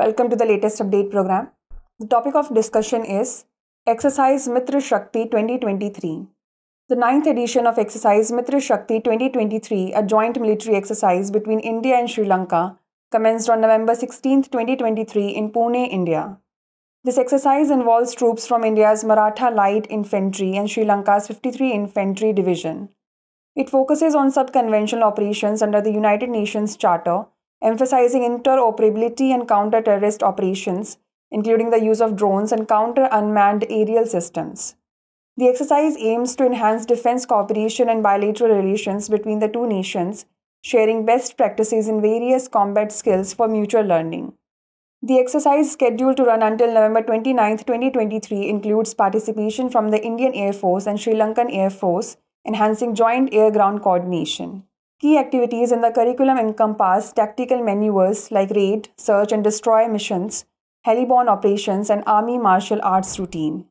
Welcome to the latest update program. The topic of discussion is Exercise MITRA Shakti 2023. The 9th edition of Exercise MITRA Shakti 2023, a joint military exercise between India and Sri Lanka, commenced on November 16, 2023 in Pune, India. This exercise involves troops from India's Maratha Light Infantry and Sri Lanka's 53 Infantry Division. It focuses on sub-conventional operations under the United Nations Charter, emphasizing interoperability and counter-terrorist operations, including the use of drones and counter-unmanned aerial systems. The exercise aims to enhance defense cooperation and bilateral relations between the two nations, sharing best practices in various combat skills for mutual learning. The exercise, scheduled to run until November 29, 2023, includes participation from the Indian Air Force and Sri Lankan Air Force, enhancing joint air-ground coordination. Key activities in the curriculum encompass tactical maneuvers like raid, search and destroy missions, heliborne operations, and army martial arts routine.